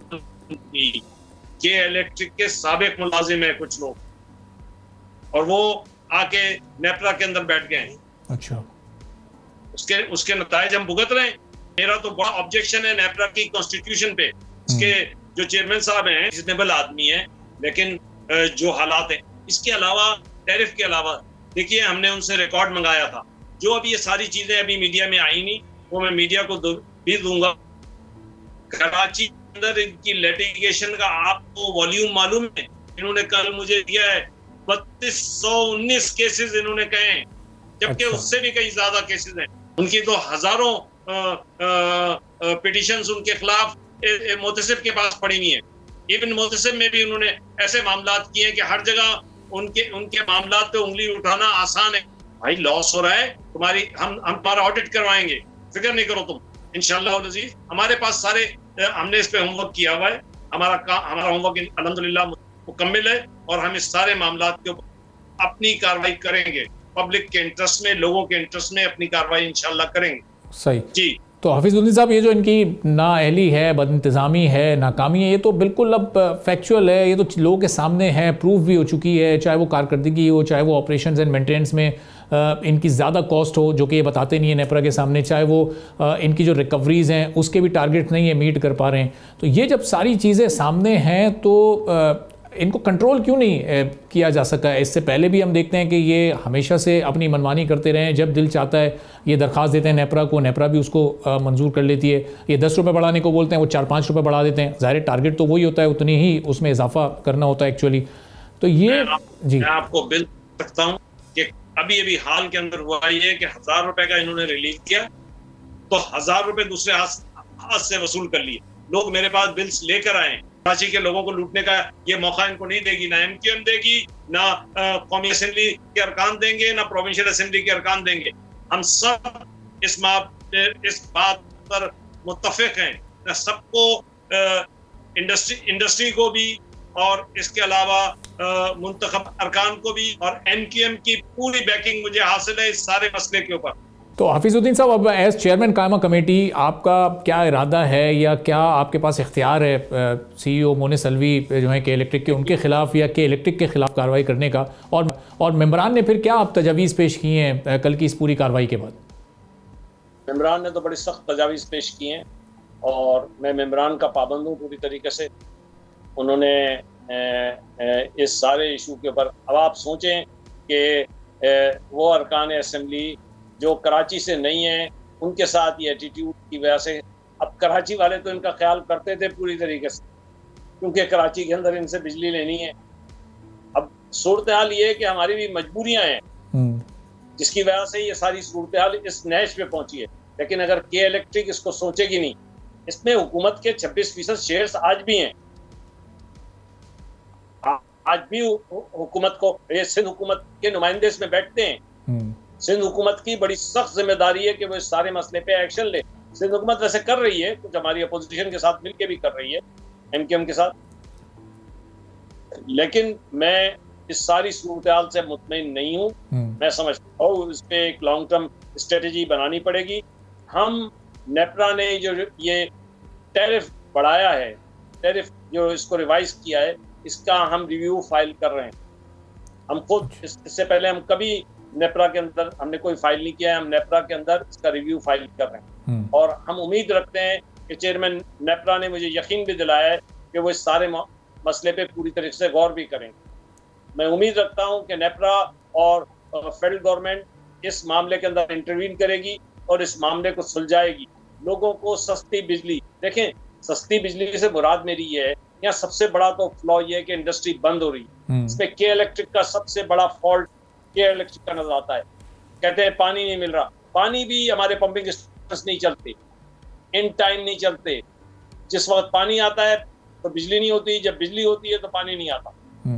के इलेक्ट्रिक के साबिक मुलाजिम है कुछ लोग, और वो आके नेपरा के अंदर बैठ गए हैं। अच्छा, उसके नतायज हम भुगत रहे हैं। मेरा तो बड़ा ऑब्जेक्शन है नेपरा की कॉन्स्टिट्यूशन पे। इसके जो चेयरमैन साहब हैं रीजनेबल आदमी हैं, लेकिन जो हालात हैं, इसके अलावा टैरिफ के अलावा देखिए हमने उनसे रिकॉर्ड मंगाया था। जो अभी ये सारी चीजें अभी मीडिया में आई नहीं, वो मैं मीडिया को भी दूंगा। कराची के अंदर इनकी लिटिगेशन का आपको वॉल्यूम मालूम है? इन्होंने कल मुझे दिया है 3219 केसेस इन्होंने कहे हैं, जबकि उससे भी कई ज्यादा केसेस हैं। उनकी तो हजारों पिटिशंस उनके खिलाफ मोतसिब के पास पड़ी हुई है। इवन मोतसिब में भी उन्होंने ऐसे मामलात किए हैं कि हर जगह उनके मामलात पे उंगली उठाना आसान है। भाई लॉस हो रहा है तुम्हारी, हम तुम्हारा ऑडिट करवाएंगे, फिक्र नहीं करो तुम, इंशाल्लाह अज़ीज़। हमारे पास सारे हमने इस पे होमवर्क किया हुआ है। हमारा होमवर्क अल्हम्दुलिल्लाह मुकम्मिल है, और हम इस सारे मामलात के ऊपर अपनी कार्रवाई करेंगे। पब्लिक के इंटरेस्ट में, लोगों के इंटरेस्ट में अपनी कार्रवाई इंशाल्लाह करेंगे। सही जी। तो हफीजुद्दीन साहब, ये जो इनकी नाअहली है, बदइंतज़ामी है, नाकामी है, ये तो बिल्कुल अब फैक्चुअल है। ये तो लोगों के सामने है, प्रूफ भी हो चुकी है, चाहे वो कारकर्दगी हो, चाहे वो ऑपरेशंस एंड मेंटेनेंस में इनकी ज़्यादा कॉस्ट हो, जो कि ये बताते नहीं है नेपरा के सामने, चाहे वो इनकी जो रिकवरीज़ हैं उसके भी टारगेट नहीं है मीट कर पा रहे हैं। तो ये जब सारी चीज़ें सामने हैं तो इनको कंट्रोल क्यों नहीं किया जा सका? इससे पहले भी हम देखते हैं कि ये हमेशा से अपनी मनमानी करते रहे हैं। जब दिल चाहता है ये दरख्वास्त देते हैं नेपरा को, नेपरा भी उसको मंजूर कर लेती है। ये 10 रुपये बढ़ाने को बोलते हैं, वो 4-5 रुपये बढ़ा देते हैं। ज़ाहिर टारगेट तो वही होता है, उतनी ही उसमें इजाफा करना होता है एक्चुअली। तो ये मैं आपको बिल सकता हूँ कि अभी हाल के अंदर हुआ ये कि 1000 रुपये का इन्होंने रिलीज किया, तो 1000 रुपये दूसरे हाथ से वसूल कर लिए। लोग मेरे पास बिल्स लेकर आए। कराची के लोगों को लूटने का ये मौका इनको नहीं देगी, ना MQM देगी, ना कौमी असेंबली के अरकान देंगे, ना प्रोविंशियल असेंबली के अरकान देंगे। हम सब इस बात पर मुत्तफिक हैं। सबको इंडस्ट्री को भी और इसके अलावा मुंतखब अरकान को भी, और MQM की पूरी बैकिंग मुझे हासिल है इस सारे मसले के ऊपर। तो हफीजुद्दीन साहब, अब एज चेयरमैन कायमा कमेटी आपका क्या इरादा है, या क्या आपके पास इख्तियार है CEO मोनिस अलवी जो है के इलेक्ट्रिक के, उनके खिलाफ या के इलेक्ट्रिक के खिलाफ कार्रवाई करने का? और मेंबरान ने फिर क्या आप तजावीज़ पेश की हैं कल की इस पूरी कार्रवाई के बाद? मेंबरान ने तो बड़ी सख्त तजावीज़ पेश की हैं, और मैं मेंबरान का पाबंद हूँ पूरी तरीके से। उन्होंने इस सारे इशू के ऊपर, अब आप सोचें कि वो अरकान असेंबली जो कराची से नहीं है, उनके साथ ये एटीट्यूड की वजह से, अब कराची वाले तो इनका ख्याल करते थे पूरी तरीके से, क्योंकि कराची के अंदर इनसे बिजली लेनी है। अब सूरत हाल ये है कि हमारी भी मजबूरियां हैं, जिसकी वजह से ये सारी सूरत हाल इस नहज पे पहुंची है। लेकिन अगर के इलेक्ट्रिक इसको सोचेगी नहीं, इसमें हुकूमत के 26% शेयर्स आज भी हैं। आज भी हुकूमत को, ये सिंध हुकूमत के नुमाइंदे इसमें बैठते हैं। सिंध हुकूमत की बड़ी सख्त जिम्मेदारी है कि वो इस सारे मसले पे एक्शन ले। सिंध हुकूमत वैसे कर रही है, कुछ हमारी अपोजिशन के साथ मिलकर भी कर रही है, MQM के साथ, लेकिन मैं इस सारी सूरत से मुतमईन नहीं हूँ। मैं समझता हूँ इस पे एक लॉन्ग टर्म स्ट्रेटेजी बनानी पड़ेगी। हम नेपरा ने जो ये टैरिफ बढ़ाया है, टैरिफ जो इसको रिवाइज किया है, इसका हम रिव्यू फाइल कर रहे हैं। हम खुद इससे पहले हम कभी नेपरा के अंदर हमने कोई फाइल नहीं किया है, हम नेपरा के अंदर इसका रिव्यू फाइल कर रहे हैं। और हम उम्मीद रखते हैं कि चेयरमैन नेपरा ने मुझे यकीन भी दिलाया है कि वो इस सारे मसले पे पूरी तरीके से गौर भी करेंगे। मैं उम्मीद रखता हूं कि नेपरा और फेडरल गवर्नमेंट इस मामले के अंदर इंटरवीन करेगी और इस मामले को सुलझाएगी। लोगों को सस्ती बिजली, देखें सस्ती बिजली से मुराद मेरी ये है, यहाँ सबसे बड़ा तो फ्लॉ ये है कि इंडस्ट्री बंद हो रही है। इसमें के इलेक्ट्रिक का सबसे बड़ा फॉल्ट के इलेक्ट्रिक का नजर आता है। कहते हैं पानी नहीं मिल रहा, पानी भी हमारे पंपिंग स्टेशन नहीं चलते, इन टाइम नहीं चलते। जिस वक्त पानी आता है तो बिजली नहीं होती, जब बिजली होती है तो पानी नहीं आता।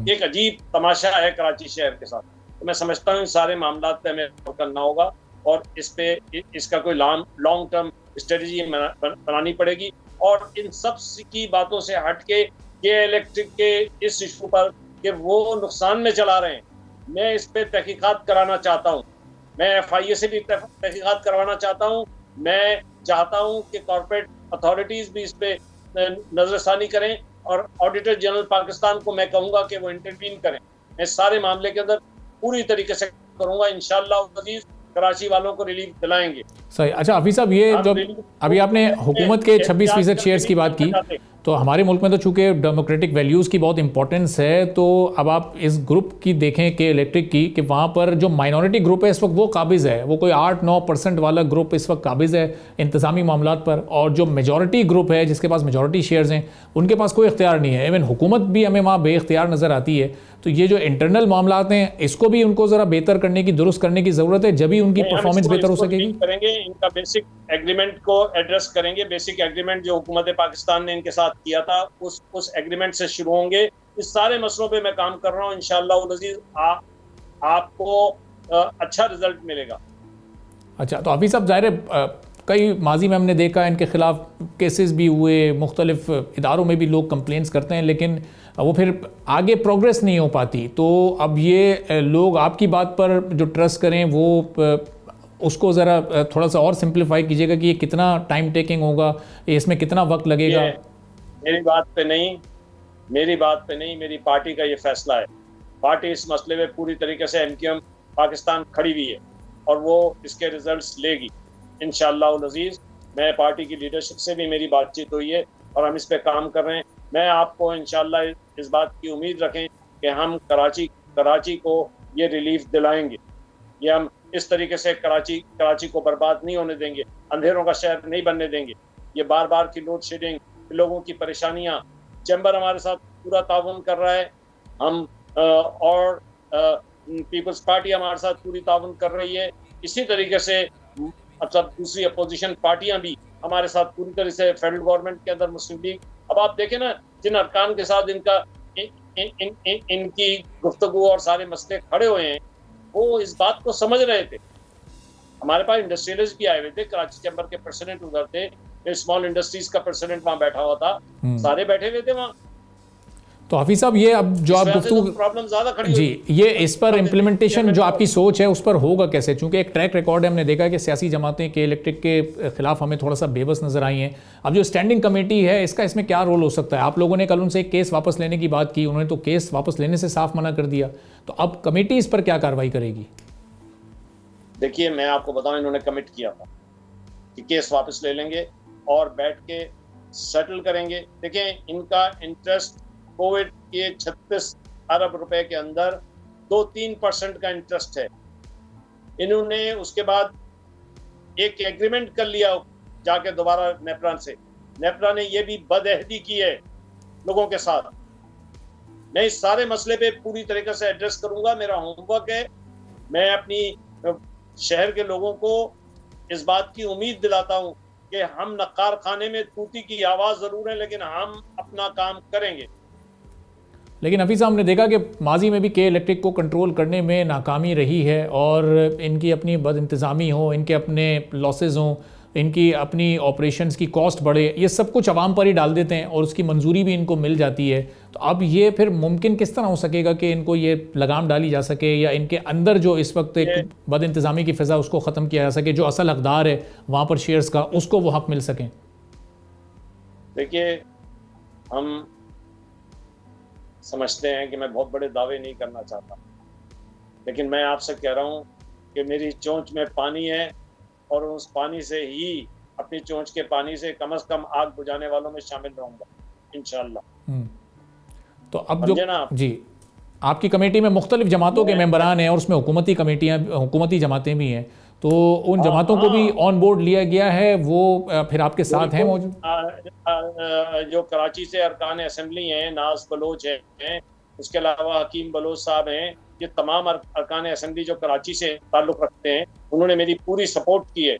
एक अजीब तमाशा है कराची शहर के साथ। तो मैं समझता हूँ सारे मामला पे हमें करना होगा और इसका कोई लॉन्ग टर्म स्ट्रेटजी बनानी पड़ेगी। और इन सब की बातों से हट के इलेक्ट्रिक के इस इशू पर कि वो नुकसान में चला रहे हैं, मैं इस पे तहकीकात कराना चाहता हूँ। मैं FIA से भी तहकीकात करवाना चाहता हूँ। मैं चाहता हूँ कि कॉर्पोरेट अथॉरिटीज भी इस पे नजरसानी करें और ऑडिटर जनरल पाकिस्तान को मैं कहूँगा कि वो इंटरवीन करें। मैं सारे मामले के अंदर पूरी तरीके से करूँगा। इंशाअल्लाह अजीज कराची वालों को रिलीफ दिलाएंगे। सही। अच्छा हफीज साहब, ये जब अभी आपने हुकूमत के 26% शेयर्स की बात की, तो हमारे मुल्क में तो चूंकि डेमोक्रेटिक वैल्यूज़ की बहुत इंपॉर्टेंस है, तो अब आप इस ग्रुप की देखें कि इलेक्ट्रिक की, कि वहाँ पर जो माइनॉरिटी ग्रुप है इस वक्त वो काबिज़ है, वो कोई 8-9% वाला ग्रुप इस वक्त काबिज़ है इंतज़ामी मामलात पर, और जो मेजॉरिटी ग्रुप है जिसके पास मेजॉरिटी शेयर्स हैं उनके पास कोई इख्तियार नहीं है। इवन हुकूमत भी हमें वहाँ बेइख्तियार नज़र आती है। तो ये जो इंटरनल मामलात हैं इसको भी उनको ज़रा बेहतर करने की, दुरुस्त करने की ज़रूरत है, जब ही उनकी परफॉर्मेंस बेहतर हो सकेगी। करेंगे इनका बेसिक एग्रीमेंट को एड्रेस करेंगे। बेसिक एग्रीमेंट जो हुकूमत पाकिस्तान ने इनके साथ किया था उस एग्रीमेंट से शुरू होंगे। इस सारे मसलों पे मैं काम कर रहा हूँ। इंशाअल्लाह अज़ीज़ आपको अच्छा रिजल्ट मिलेगा। अच्छा, तो हाफिज़ साहब, ज़ाहिर है कई माजी में हमने देखा इनके खिलाफ केसेस भी हुए, मुख्तलिफ इदारों में भी लोग कंप्लेंट्स करते हैं, लेकिन वो फिर आगे प्रोग्रेस नहीं हो पाती। तो अब ये लोग आपकी बात पर जो ट्रस्ट करें वो उसको ज़रा थोड़ा सा और सिंप्लीफाई कीजिएगा कि ये कितना टाइम टेकिंग होगा, इसमें कितना वक्त लगेगा। मेरी बात पे नहीं, मेरी पार्टी का ये फैसला है। पार्टी इस मसले में पूरी तरीके से MQM पाकिस्तान खड़ी हुई है और वो इसके रिजल्ट्स लेगी इंशाअल्लाह अज़ीज़। मैं पार्टी की लीडरशिप से भी मेरी बातचीत हुई है और हम इस पे काम कर रहे हैं। मैं आपको इंशाअल्लाह इस बात की उम्मीद रखें कि हम कराची को ये रिलीफ दिलाएंगे। ये हम इस तरीके से कराची को बर्बाद नहीं होने देंगे, अंधेरों का शहर नहीं बनने देंगे। ये बार बार की लोड शेडिंग, लोगों की परेशानियां, चैम्बर हमारे साथ पूरा ताउन कर रहा है, हम और पीपल्स पार्टी हमारे साथ पूरी ताउन कर रही है। इसी तरीके से मतलब दूसरी अपोजिशन पार्टियां भी हमारे साथ पूरी तरह से, फेडरल गवर्नमेंट के अंदर मुस्लिम लीग। अब आप देखें ना, जिन अरकान के साथ इनकी गुफ्तगू और सारे मसले खड़े हुए हैं, वो इस बात को समझ रहे थे। हमारे पास इंडस्ट्रियलिस्ट भी आए हुए थे, कराची चैम्बर के प्रेसिडेंट उधर थे, स्मॉल इंडस्ट्रीज का प्रेसिडेंट वहाँ बैठा हुआ था, सारे बैठे हुए थे वहाँ। तो हाफिज साहब, ये अब जो आप गुफ्तगू प्रॉब्लम ज्यादा खड़ी जी, ये इस पर इम्प्लीमेंटेशन जो आपकी सोच है उस पर होगा कैसे? चूंकि एक ट्रैक रिकॉर्ड है, हमने देखा कि सियासी जमातें के इलेक्ट्रिक के खिलाफ हमें थोड़ा सा बेबस नजर आई हैं। अब जो स्टैंडिंग कमेटी है इसमें क्या रोल हो सकता है? आप लोगों ने कल उनसे एक केस वापस लेने की बात की, उन्होंने तो केस वापस लेने से साफ मना कर दिया, तो अब कमेटी इस पर क्या कार्रवाई करेगी? देखिए, मैं आपको बताऊं, इन्होंने कमिट किया था कि केस वापस ले लेंगे और बैठ के सेटल करेंगे। देखें, इनका इंटरेस्ट कोविड के 36 अरब रुपए के अंदर 2-3% का इंटरेस्ट है। इन्होंने उसके बाद एक एग्रीमेंट कर लिया जाके दोबारा नेपरा से। नेपरा ने ये भी बदअहदी की है लोगों के साथ। मैं इस सारे मसले पे पूरी तरीके से एड्रेस करूंगा, मेरा होमवर्क है। मैं अपनी शहर के लोगों को इस बात की उम्मीद दिलाता हूं कि हम नक्कार खाने में तूती की आवाज़ ज़रूर है, लेकिन हम अपना काम करेंगे। लेकिन हाफिज़ साहब, हमने देखा कि माजी में भी के इलेक्ट्रिक को कंट्रोल करने में नाकामी रही है और इनकी अपनी बदइंतज़ामी हो, इनके अपने लॉसेस हों, इनकी अपनी ऑपरेशंस की कॉस्ट बढ़े, ये सब कुछ आवाम पर ही डाल देते हैं और उसकी मंजूरी भी इनको मिल जाती है। तो अब ये फिर मुमकिन किस तरह हो सकेगा कि इनको ये लगाम डाली जा सके या इनके अंदर जो इस वक्त एक बदइंतज़ामी की फ़िज़ा उसको ख़त्म किया जा सके, जो असल हकदार है वहाँ पर शेयर्स का, उसको वो हक मिल सकें? देखिए, हम समझते हैं कि मैं बहुत बड़े दावे नहीं करना चाहता, लेकिन मैं आपसे कह रहा हूँ कि मेरी चोंच में पानी है और उस पानी से ही, अपनी चोंच के पानी से कम से कम आग बुझाने वालों में शामिल रहूंगा इंशाअल्लाह। तो अब जो ना, जी आपकी कमेटी में मुख्तलिफ जमातों के मेंबरान हैं और उसमें हुकूमती जमातें भी हैं, तो उन जमातों को भी ऑन बोर्ड लिया गया है, वो फिर आपके साथ हैं मौजूद? जो कराची से अरकान असेंबली हैं, नाज बलोच हैं, उसके अलावा हकीम बलोच साहब हैं, ये तमाम अरकान असेंबली जो कराची से ताल्लुक़ रखते हैं, उन्होंने मेरी पूरी सपोर्ट की है।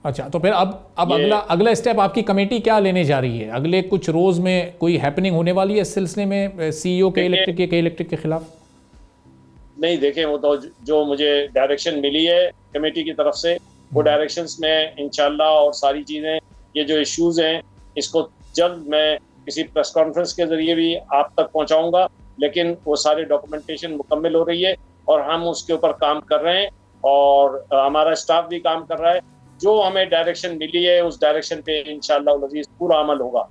अच्छा, तो फिर अब अगला स्टेप आपकी कमेटी क्या लेने जा रही है? अगले कुछ रोज में कोई हैपनिंग होने वाली है इस सिलसिले में सीईओ के इलेक्ट्रिक के खिलाफ? नहीं, देखें, वो तो जो मुझे डायरेक्शन मिली है कमेटी की तरफ से, वो डायरेक्शंस में इंशाल्लाह, और सारी चीज़ें, ये जो इश्यूज हैं, इसको जल्द मैं किसी प्रेस कॉन्फ्रेंस के जरिए भी आप तक पहुंचाऊंगा, लेकिन वो सारे डॉक्यूमेंटेशन मुकम्मल हो रही है और हम उसके ऊपर काम कर रहे हैं, और हमारा स्टाफ भी काम कर रहा है। जो हमें डायरेक्शन मिली है उस डायरेक्शन पे इंशाअल्लाह अज़ीज़ पूरा अमल होगा।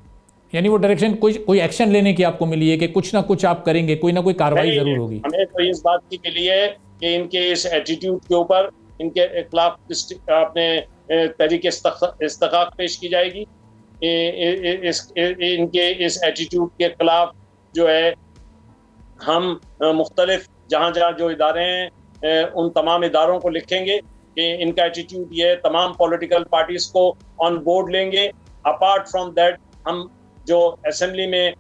यानी वो डायरेक्शन कोई एक्शन लेने की आपको मिली है कि कुछ ना कुछ आप करेंगे, कोई ना कोई कार्रवाई जरूर होगी? हमें तो इस बात की मिली है कि इनके इस एटीट्यूड के ऊपर, इनके खिलाफ अपने तहरीक इस्तिकाक पेश की जाएगी। इनके इस एटीट्यूड के खिलाफ जो है हम मुख्तलिफ जहाँ जो इदारे हैं उन तमाम इदारों को लिखेंगे कि इनका एटीट्यूड ये, तमाम पॉलिटिकल पार्टीज को ऑन बोर्ड लेंगे। अपार्ट फ्रॉम दैट, हम जो असेंबली में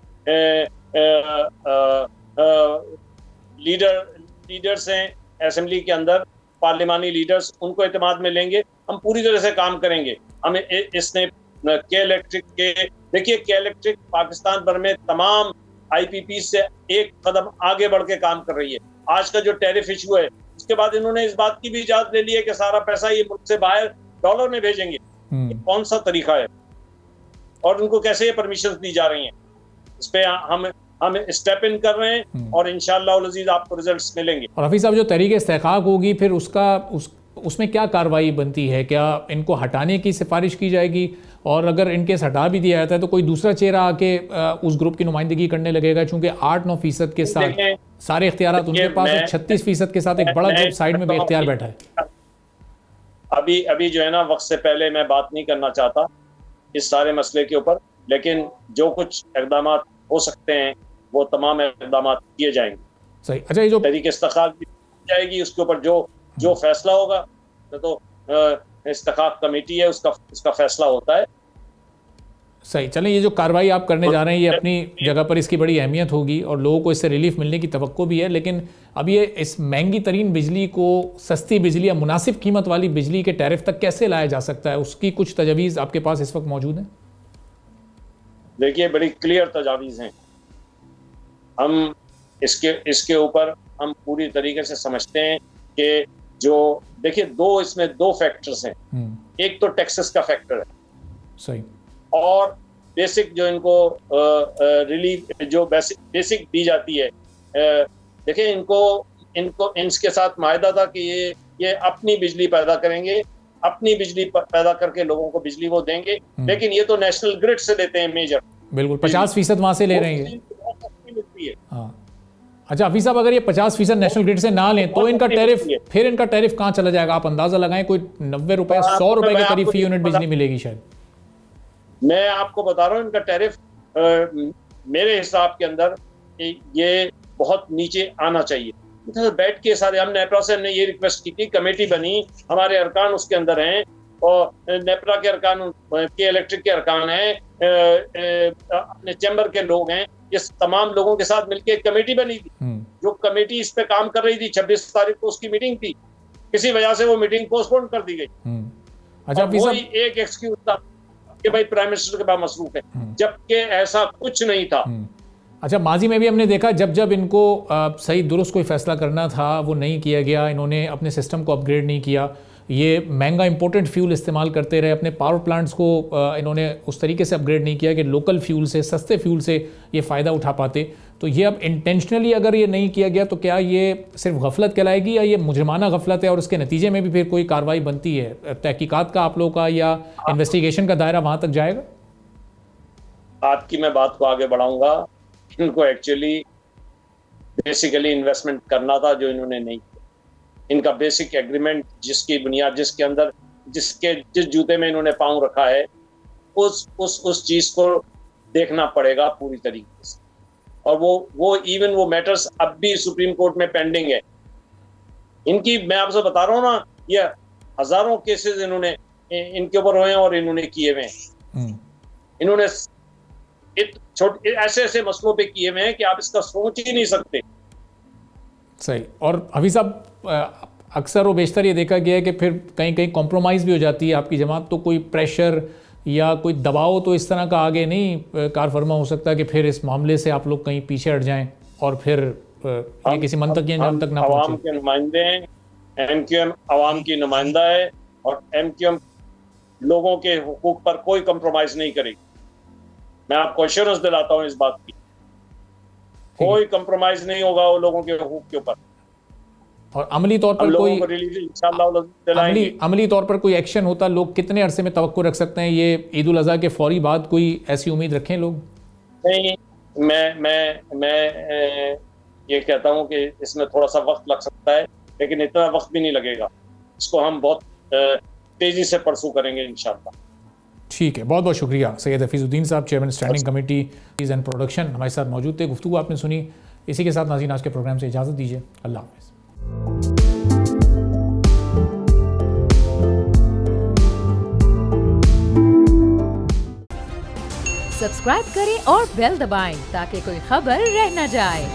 लीडर्स हैं असेंबली के अंदर, पार्लिमानी लीडर्स, उनको एतमाद में लेंगे। हम पूरी तरह से काम करेंगे। हमें इसने के इलेक्ट्रिक के, देखिए, के इलेक्ट्रिक पाकिस्तान भर में तमाम IPP से एक कदम आगे बढ़ के काम कर रही है। आज का जो टैरिफ इशू है, उसके बाद इन्होंने इस बात की भी इजाजत ले ली है कि सारा पैसा ये मुल्क से बाहर डॉलर में भेजेंगे। कौन सा तरीका है और उनको कैसे ये परमिशन दी जा रही हैं? इस पे हम स्टेप इन कर रहे हैं और इंशाअल्लाह अज़ीज़ आपको रिजल्ट्स मिलेंगे। और हफीज़ साहब, जो तरीके इस्तेकाक होगी, फिर उसमें क्या कार्रवाई बनती है? क्या इनको हटाने की सिफारिश की जाएगी? और अगर इनके हटा भी दिया जाता है तो कोई दूसरा चेहरा आके उस ग्रुप की नुमाइंदगी करने लगेगा, चूंकि 8-9% के साथ सारे इख्तियारात उनके पास और 36% के साथ एक बड़ा ग्रुप साइड में बेइख्तियार बैठा है। अभी जो है ना, वक्त से पहले मैं बात नहीं करना चाहता इस सारे मसले के ऊपर, लेकिन जो कुछ इक़दाम हो सकते हैं वो तमाम इक़दाम किए जाएंगे। सही। अच्छा, ये जो तरीके इस्तिकाक भी जाएगी, उसके ऊपर जो फैसला होगा, तो इस्तिकाक कमेटी है, उसका फैसला होता है। सही। चलें, ये जो कार्रवाई आप करने जा रहे हैं, ये अपनी जगह पर इसकी बड़ी अहमियत होगी और लोगों को इससे रिलीफ मिलने की तवक्को भी है, लेकिन अब ये इस महंगी तरीन बिजली को सस्ती बिजली या मुनासिब कीमत वाली बिजली के टैरिफ तक कैसे लाया जा सकता है? उसकी कुछ तजवीज़ आपके पास इस वक्त मौजूद हैं? देखिए, बड़ी क्लियर तजावीज़ हैं। हम इसके ऊपर हम पूरी तरीके से समझते हैं कि जो, देखिए, इसमें दो फैक्टर्स हैं। एक तो टैक्सेस का फैक्टर है, सही, और बेसिक जो इनको रिलीफ जो बेसिक दी जाती है। देखिए, इनको इनके साथ मायदा था कि ये अपनी बिजली पैदा करेंगे, अपनी बिजली पैदा करके लोगों को बिजली वो देंगे, लेकिन ये तो नेशनल ग्रिड से लेते हैं मेजर। बिल्कुल, 50% वहां से ले रहे हैं। हाँ। अच्छा हफीज साहब, अगर ये 50% नेशनल ग्रिड से ना लें तो इनका टैरिफ कहाँ चला जाएगा? आप अंदाजा लगाएं, कोई 90 रुपए 100 रुपए के करीब फी यूनिट बिजली मिलेगी शायद। मैं आपको बता रहा हूँ, इनका टैरिफ मेरे हिसाब के अंदर ये बहुत नीचे आना चाहिए। तो बैठ के सारे, हम नेपरा से हमने ये रिक्वेस्ट की थी, कमेटी बनी, हमारे अरकान उसके अंदर हैं और नेपरा के अरकान के इलेक्ट्रिक के अरकान हैं, अपने चैम्बर के लोग हैं, ये तमाम लोगों के साथ मिलकर एक कमेटी बनी थी। जो कमेटी इस पे काम कर रही थी, 26 तारीख को उसकी मीटिंग थी, किसी वजह से वो मीटिंग पोस्टपोन कर दी गई। अच्छा, वही एक एक्सक्यूज था कि भाई प्राइम मिनिस्टर के पास मसरूफ है, जबकि ऐसा कुछ नहीं था। अच्छा, माजी में भी हमने देखा जब इनको सही दुरुस्त कोई फैसला करना था वो नहीं किया गया, इन्होंने अपने सिस्टम को अपग्रेड नहीं किया, ये महंगा इंपोर्टेड फ्यूल इस्तेमाल करते रहे, अपने पावर प्लांट्स को इन्होंने उस तरीके से अपग्रेड नहीं किया कि लोकल फ्यूल से, सस्ते फ्यूल से ये फ़ायदा उठा पाते। तो ये अब इंटेंशनली अगर ये नहीं किया गया तो क्या ये सिर्फ गफलत कहलाएगी या ये मुजरमाना गफलत है और उसके नतीजे में भी फिर कोई कार्रवाई बनती है? तहकीकात का आप लोगों का या इन्वेस्टिगेशन का दायरा वहाँ तक जाएगा? आपकी मैं बात को आगे बढ़ाऊंगा। इनको एक्चुअली बेसिकली इन्वेस्टमेंट करना था, जो इन्होंने नहीं किया। इनका बेसिक एग्रीमेंट जिसकी बुनियाद, जिसके अंदर जिस जूते में इन्होंने पांव रखा है, उस चीज को देखना पड़ेगा पूरी तरीके से। और वो इवन वो मैटर्स अब भी सुप्रीम कोर्ट में पेंडिंग है। इनकी मैं आपसे बता रहा हूँ ना, ये हजारों केसेस इन्होंने इनके ऊपर हुए हैं और इन्होंने किए हुए हैं। इन्होंने ऐसे ऐसे मसलों पे किए हुए हैं कि आप इसका सोच ही नहीं सकते। सही। और हफीज साहब, अक्सर वो बेशतर ये देखा गया है कि फिर कहीं कहीं कॉम्प्रोमाइज़ भी हो जाती है आपकी जमात, तो कोई प्रेशर या कोई दबाव तो इस तरह का आगे नहीं कार फरमा हो सकता कि फिर इस मामले से आप लोग कहीं पीछे हट जाएं और फिर ये किसी मंतक या अंजाम तक ना पहुंचे। आवाम के नुमाइंदे हैं, एमक्यूएम आवाम की नुमाइंदा है और एमक्यूएम लोगों के हुकूक पर कोई कंप्रोमाइज नहीं करेगी। मैं आपको एश्योरेंस दिलाता हूं इस बात की, कोई कंप्रोमाइज नहीं होगा वो लोगों के हुकूक के ऊपर। और अमली तौर पर कोई अमली तौर पर कोई एक्शन होता, लोग कितने अरसे में तवक्को रख सकते हैं? ये ईद उल अज़हा के फौरी बाद कोई ऐसी उम्मीद रखें लोग? नहीं, मैं ये कहता हूं कि इसमें थोड़ा सा वक्त लग सकता है, लेकिन इतना वक्त भी नहीं लगेगा। इसको हम बहुत तेजी से परसू करेंगे इंशाअल्लाह। ठीक है, बहुत बहुत शुक्रिया सैयद हफीजुद्दीन साहब, chairman standing committee and production, हमारे साथ मौजूद थे। गुफ्तगू आपने सुनी। इसी के साथ नाज़रीन आज के प्रोग्राम से इजाज़त दीजिए। अल्लाह हाफ़िज़। सब्सक्राइब करें और बेल दबाएं ताकि कोई खबर रह न जाए।